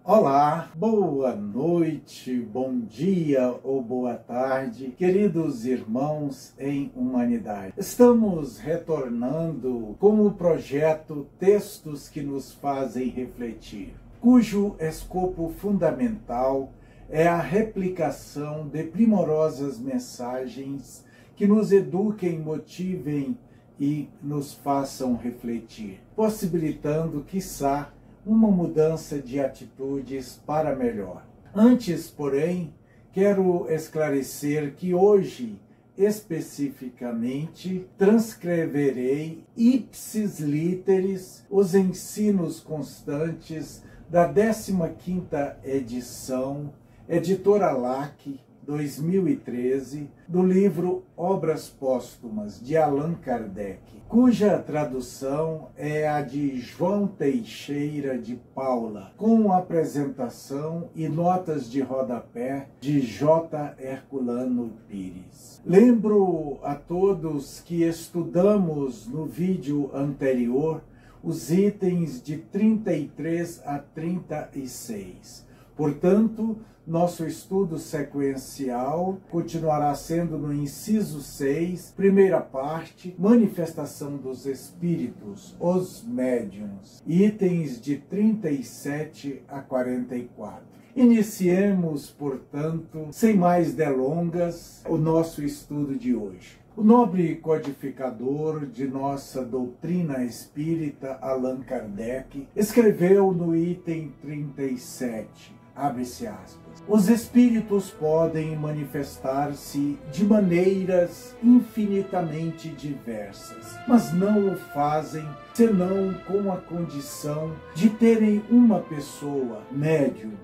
Olá, boa noite, bom dia ou boa tarde, queridos irmãos em humanidade. Estamos retornando com o projeto Textos que nos fazem refletir, cujo escopo fundamental é a replicação de primorosas mensagens que nos eduquem, motivem e nos façam refletir, possibilitando, quiçá, uma mudança de atitudes para melhor. Antes, porém, quero esclarecer que hoje, especificamente, transcreverei ipsis literis os ensinos constantes da 15ª edição, Editora LAC, 2013, do livro Obras Póstumas, de Allan Kardec, cuja tradução é a de João Teixeira de Paula, com apresentação e notas de rodapé de J. Herculano Pires. Lembro a todos que estudamos no vídeo anterior os itens de 33 a 36. Portanto, nosso estudo sequencial continuará sendo no inciso 6, primeira parte, manifestação dos espíritos, os médiuns, itens de 37 a 44. Iniciemos, portanto, sem mais delongas, o nosso estudo de hoje. O nobre codificador de nossa doutrina espírita, Allan Kardec, escreveu no item 37, abre-se aspas, os espíritos podem manifestar-se de maneiras infinitamente diversas, mas não o fazem senão com a condição de terem uma pessoa, médium,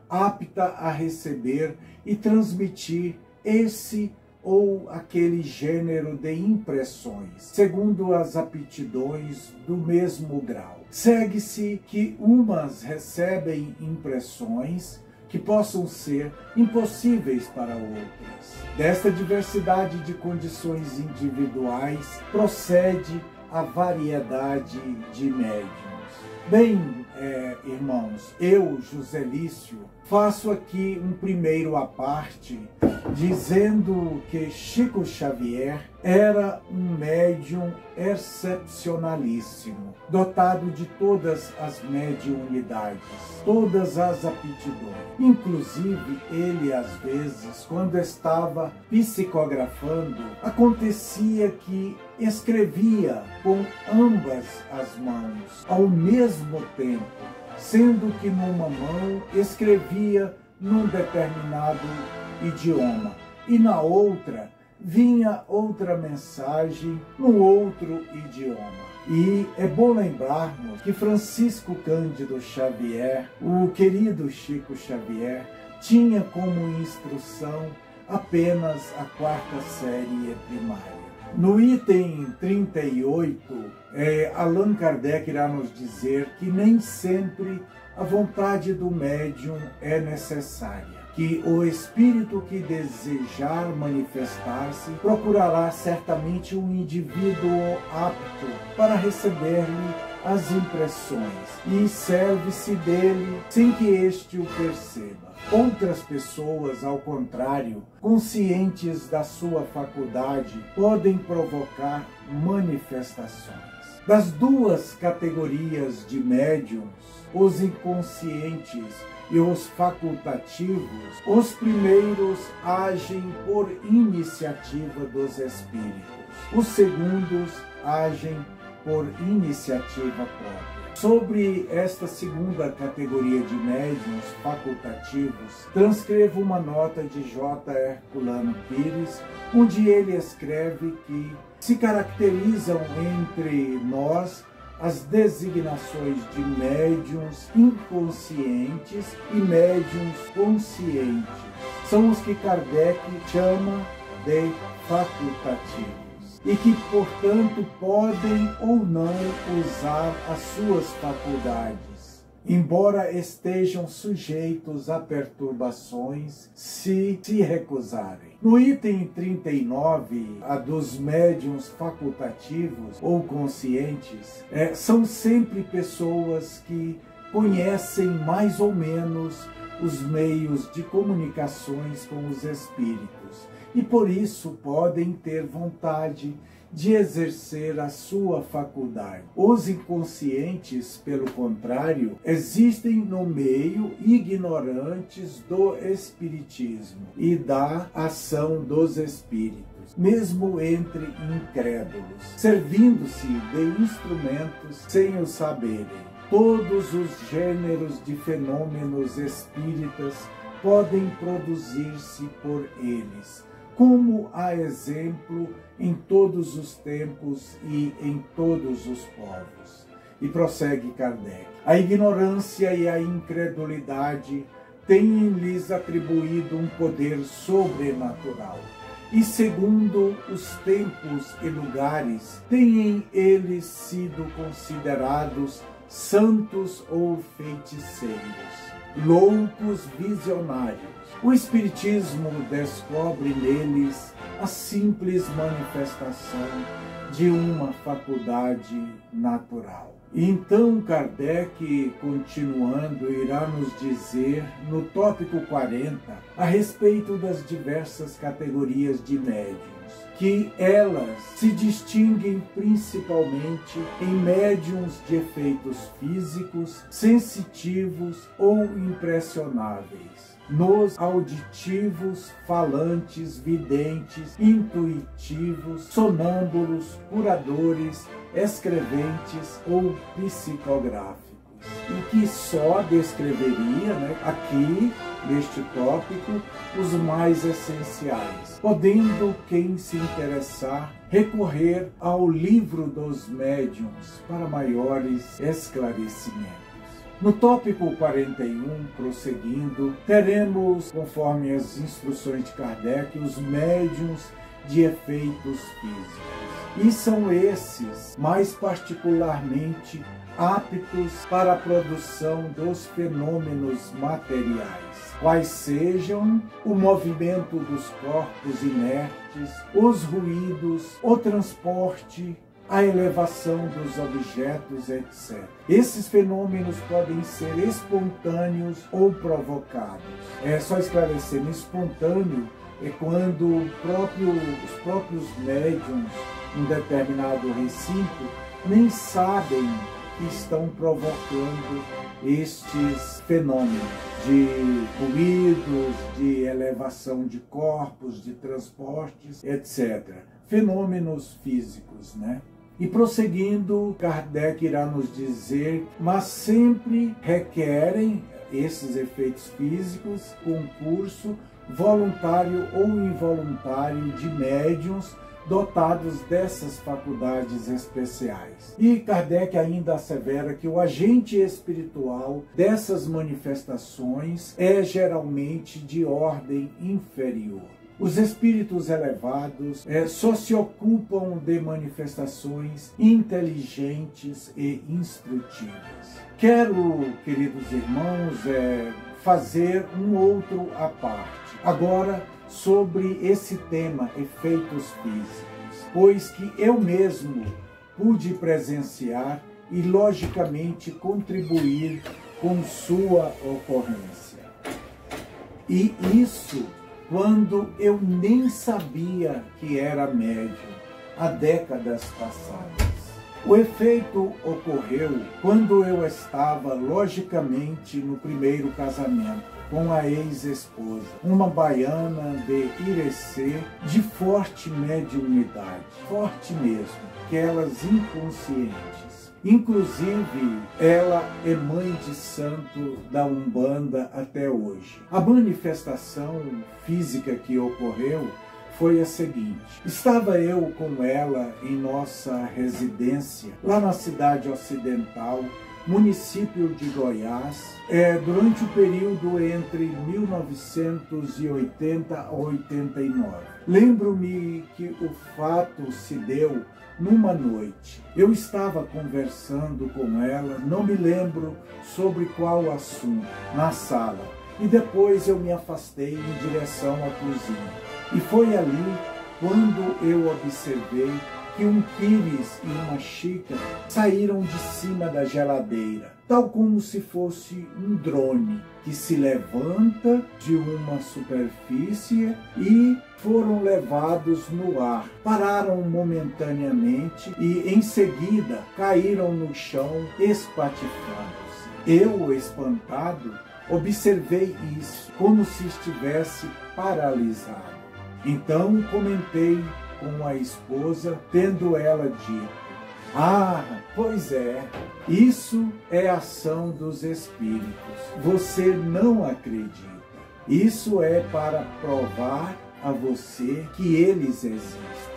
apta a receber e transmitir esse ou aquele gênero de impressões, segundo as aptidões do mesmo grau. Segue-se que umas recebem impressões que possam ser impossíveis para outras. Desta diversidade de condições individuais procede a variedade de médiuns. Bem, irmãos, eu, Joselício, faço aqui um primeiro à parte, dizendo que Chico Xavier era um médium excepcionalíssimo, dotado de todas as mediunidades, todas as aptidões. Inclusive, ele, às vezes, quando estava psicografando, acontecia que escrevia com ambas as mãos, ao mesmo tempo, sendo que numa mão escrevia num determinado idioma e na outra vinha outra mensagem no outro idioma. E é bom lembrarmos que Francisco Cândido Xavier, o querido Chico Xavier, tinha como instrução apenas a 4ª série primária. No item 38, Allan Kardec irá nos dizer que nem sempre a vontade do médium é necessária, que o espírito que desejar manifestar-se procurará certamente um indivíduo apto para receber-lhe as impressões e serve-se dele sem que este o perceba. Outras pessoas, ao contrário, conscientes da sua faculdade, podem provocar manifestações. Das duas categorias de médiums, os inconscientes e os facultativos, os primeiros agem por iniciativa dos espíritos, os segundos agem por iniciativa própria. Sobre esta segunda categoria de médiuns facultativos, transcrevo uma nota de J. Herculano Pires, onde ele escreve que se caracterizam entre nós as designações de médiuns inconscientes e médiuns conscientes. São os que Kardec chama de facultativos e que, portanto, podem ou não usar as suas faculdades, embora estejam sujeitos a perturbações se recusarem. No item 39, a dos médiuns facultativos ou conscientes, são sempre pessoas que conhecem mais ou menos os meios de comunicações com os espíritos e por isso podem ter vontade de exercer a sua faculdade. Os inconscientes, pelo contrário, existem no meio ignorantes do espiritismo e da ação dos espíritos, mesmo entre incrédulos, servindo-se de instrumentos sem o saberem. Todos os gêneros de fenômenos espíritas podem produzir-se por eles, como há exemplo em todos os tempos e em todos os povos. E prossegue Kardec: a ignorância e a incredulidade têm-lhes atribuído um poder sobrenatural. E segundo os tempos e lugares, têm eles sido considerados santos ou feiticeiros, loucos visionários. O Espiritismo descobre neles a simples manifestação de uma faculdade natural. Então Kardec, continuando, irá nos dizer no tópico 40 a respeito das diversas categorias de médiuns, que elas se distinguem principalmente em médiuns de efeitos físicos, sensitivos ou impressionáveis, nos auditivos, falantes, videntes, intuitivos, sonâmbulos, curadores, escreventes ou psicográficos, e que só descreveria, aqui, neste tópico, os mais essenciais, podendo quem se interessar recorrer ao Livro dos Médiuns para maiores esclarecimentos. No tópico 41, prosseguindo, teremos, conforme as instruções de Kardec, os médiuns de efeitos físicos. E são esses, mais particularmente, aptos para a produção dos fenômenos materiais, quais sejam o movimento dos corpos inertes, os ruídos, o transporte, a elevação dos objetos, etc. Esses fenômenos podem ser espontâneos ou provocados. É só esclarecendo, espontâneo é quando os próprios médiuns, em determinado recinto, nem sabem que estão provocando estes fenômenos de ruídos, de elevação de corpos, de transportes, etc. Fenômenos físicos, E prosseguindo, Kardec irá nos dizer, mas sempre requerem esses efeitos físicos concurso voluntário ou involuntário de médiuns dotados dessas faculdades especiais. E Kardec ainda assevera que o agente espiritual dessas manifestações é geralmente de ordem inferior. Os espíritos elevados só se ocupam de manifestações inteligentes e instrutivas. Quero, queridos irmãos, fazer um outro à parte. Agora, sobre esse tema, efeitos físicos, pois que eu mesmo pude presenciar e, logicamente, contribuir com sua ocorrência. E isso quando eu nem sabia que era médium, há décadas passadas. O efeito ocorreu quando eu estava, logicamente, no primeiro casamento, com a ex-esposa, uma baiana de Irecê, de forte mediunidade, forte mesmo, aquelas inconscientes. Inclusive, ela é mãe de santo da Umbanda até hoje. A manifestação física que ocorreu foi a seguinte: estava eu com ela em nossa residência, lá na cidade ocidental, município de Goiás, durante o período entre 1980 a 89. Lembro-me que o fato se deu numa noite. Eu estava conversando com ela, não me lembro sobre qual assunto, na sala, e depois eu me afastei em direção à cozinha. E foi ali quando eu observei que um pires e uma xícara saíram de cima da geladeira. tal como se fosse um drone que se levanta de uma superfície e foram levados no ar. Pararam momentaneamente e em seguida caíram no chão espatifando-se. Eu, espantado, observei isso como se estivesse paralisado. Então comentei com a esposa, tendo ela dito: "Ah, pois é, isso é ação dos espíritos. Você não acredita. Isso é para provar a você que eles existem."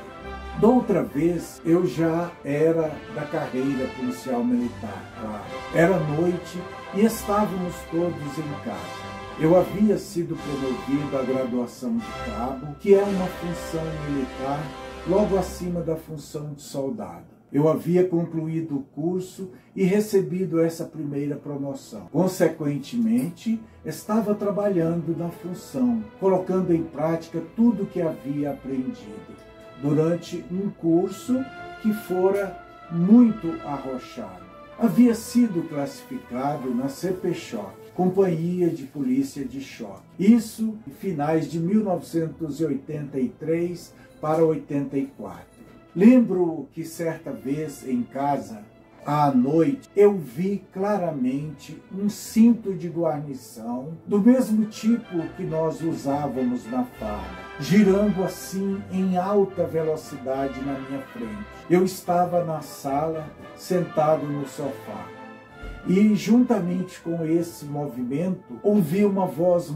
Da outra vez, eu já era da carreira policial militar, claro. Era noite e estávamos todos em casa. Eu havia sido promovido à graduação de cabo, que é uma função militar logo acima da função de soldado. Eu havia concluído o curso e recebido essa primeira promoção. Consequentemente, estava trabalhando na função, colocando em prática tudo o que havia aprendido durante um curso que fora muito arrochado. Havia sido classificado na CP-Choque, Companhia de Polícia de Choque. Isso em finais de 1983 para 84. Lembro que certa vez em casa, à noite, eu vi claramente um cinto de guarnição do mesmo tipo que nós usávamos na farda, girando assim em alta velocidade na minha frente. Eu estava na sala, sentado no sofá. E juntamente com esse movimento, ouvi uma voz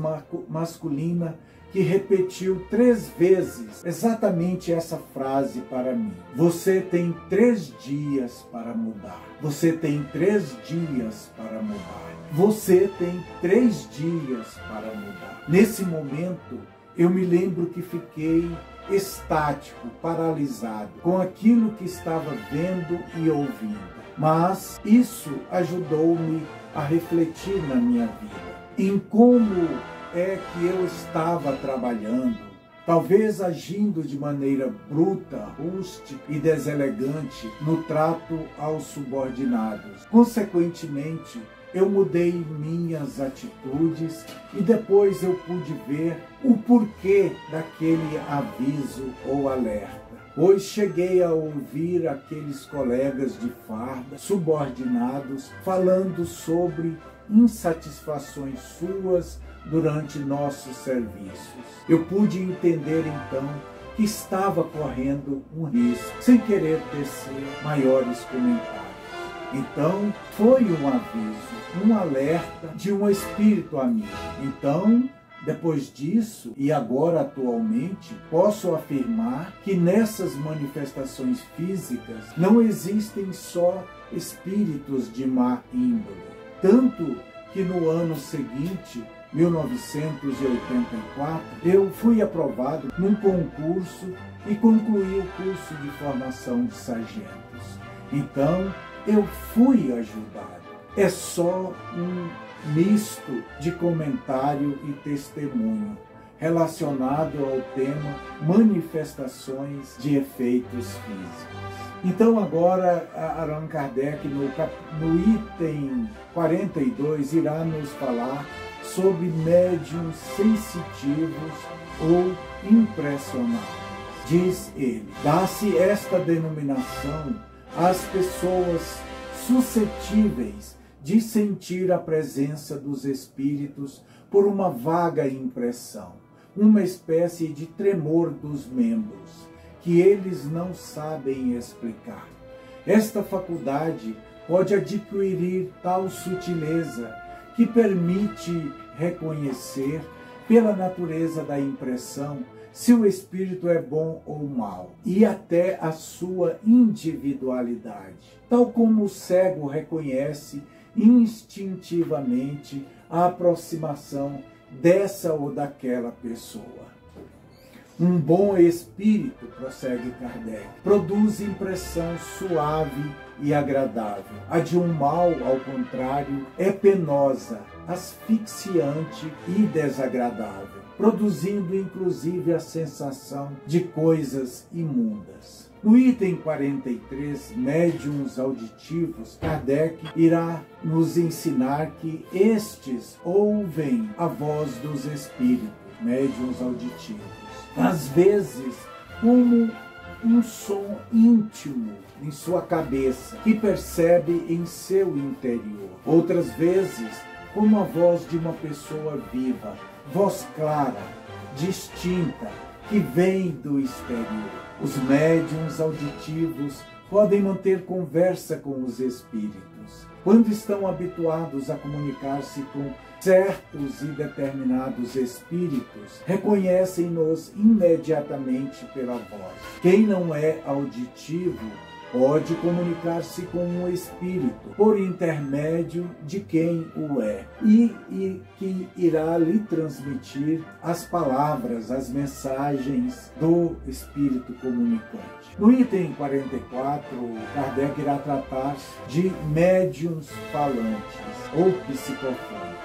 masculina que repetiu 3 vezes exatamente essa frase para mim: "Você tem 3 dias para mudar. Você tem 3 dias para mudar. Você tem 3 dias para mudar." Nesse momento, eu me lembro que fiquei estático, paralisado, com aquilo que estava vendo e ouvindo. Mas isso ajudou-me a refletir na minha vida, em como é que eu estava trabalhando, talvez agindo de maneira bruta, rústica e deselegante no trato aos subordinados. Consequentemente, eu mudei minhas atitudes e depois eu pude ver o porquê daquele aviso ou alerta. Pois cheguei a ouvir aqueles colegas de farda, subordinados, falando sobre insatisfações suas durante nossos serviços. Eu pude entender então que estava correndo um risco, sem querer tecer maiores comentários. Então, foi um aviso, um alerta de um espírito amigo. Então, depois disso, e agora atualmente, posso afirmar que nessas manifestações físicas não existem só espíritos de má índole. Tanto que no ano seguinte, 1984, eu fui aprovado num concurso e concluí o curso de formação de sargentos. Então, eu fui ajudado. É só um misto de comentário e testemunho relacionado ao tema manifestações de efeitos físicos. Então agora Allan Kardec no item 42 irá nos falar sobre médiuns sensitivos ou impressionáveis. Diz ele: dá-se esta denominação às pessoas suscetíveis de sentir a presença dos espíritos por uma vaga impressão, uma espécie de tremor dos membros, que eles não sabem explicar. Esta faculdade pode adquirir tal sutileza que permite reconhecer, pela natureza da impressão, se o espírito é bom ou mau, e até a sua individualidade, tal como o cego reconhece instintivamente a aproximação dessa ou daquela pessoa. Um bom espírito, prossegue Kardec, produz impressão suave e agradável. A de um mal, ao contrário, é penosa, asfixiante e desagradável, produzindo inclusive a sensação de coisas imundas. No item 43, médiuns auditivos, Kardec irá nos ensinar que estes ouvem a voz dos espíritos, médiuns auditivos, às vezes como um som íntimo em sua cabeça, que percebe em seu interior. Outras vezes, como a voz de uma pessoa viva, voz clara, distinta, que vem do exterior. Os médiuns auditivos podem manter conversa com os espíritos, quando estão habituados a comunicar-se com certos e determinados espíritos, reconhecem-nos imediatamente pela voz. Quem não é auditivo pode comunicar-se com um espírito por intermédio de quem o é e que irá lhe transmitir as palavras, as mensagens do espírito comunicante. No item 44, Kardec irá tratar de médiuns falantes ou psicofônicos.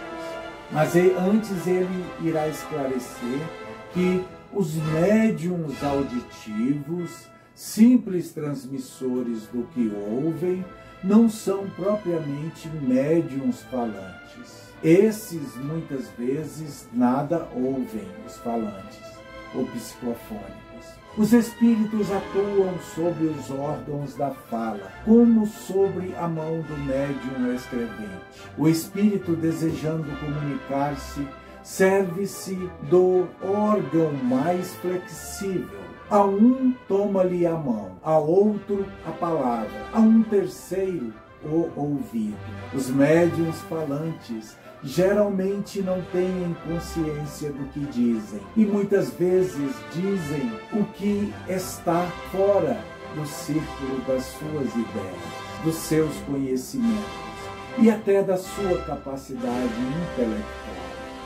Mas antes ele irá esclarecer que os médiuns auditivos, simples transmissores do que ouvem, não são propriamente médiuns falantes. Esses, muitas vezes, nada ouvem, os falantes ou psicofônicos. Os espíritos atuam sobre os órgãos da fala, como sobre a mão do médium escrevente. O espírito, desejando comunicar-se, serve-se do órgão mais flexível. A um toma-lhe a mão, a outro a palavra, a um terceiro o ouvido. Os médiuns falantes geralmente não têm consciência do que dizem e muitas vezes dizem o que está fora do círculo das suas ideias, dos seus conhecimentos e até da sua capacidade intelectual.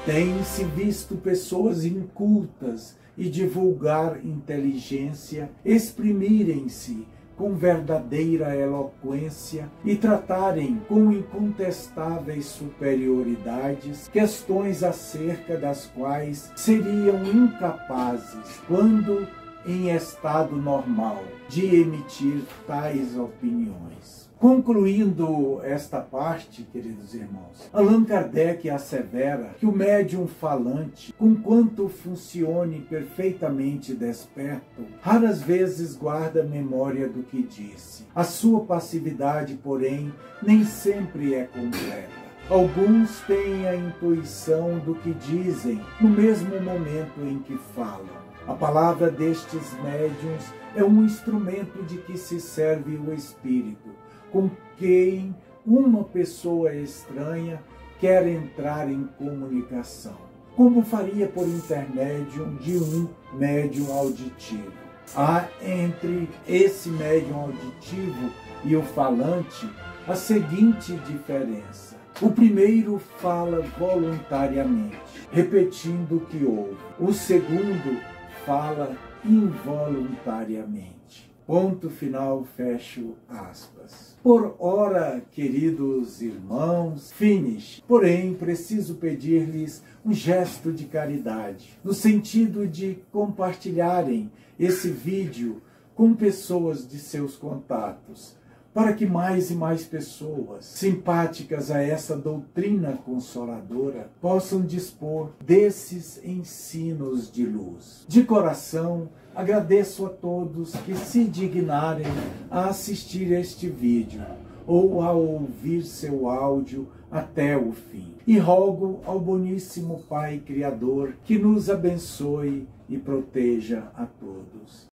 Tem-se visto pessoas incultas e de vulgar inteligência exprimirem-se com verdadeira eloquência e tratarem com incontestáveis superioridades questões acerca das quais seriam incapazes, quando em estado normal, de emitir tais opiniões. Concluindo esta parte, queridos irmãos, Allan Kardec assevera que o médium falante, conquanto funcione perfeitamente desperto, raras vezes guarda memória do que disse. A sua passividade, porém, nem sempre é completa. Alguns têm a intuição do que dizem no mesmo momento em que falam. A palavra destes médiuns é um instrumento de que se serve o espírito, com quem uma pessoa estranha quer entrar em comunicação, como faria por intermédio de um médium auditivo. Há entre esse médium auditivo e o falante a seguinte diferença. O primeiro fala voluntariamente, repetindo o que ouve. O segundo fala involuntariamente. Ponto final, fecho aspas. Por ora, queridos irmãos, finish. Porém, preciso pedir-lhes um gesto de caridade, no sentido de compartilharem esse vídeo com pessoas de seus contatos, para que mais e mais pessoas simpáticas a essa doutrina consoladora possam dispor desses ensinos de luz. De coração, agradeço a todos que se dignarem a assistir este vídeo ou a ouvir seu áudio até o fim. E rogo ao boníssimo Pai Criador que nos abençoe e proteja a todos.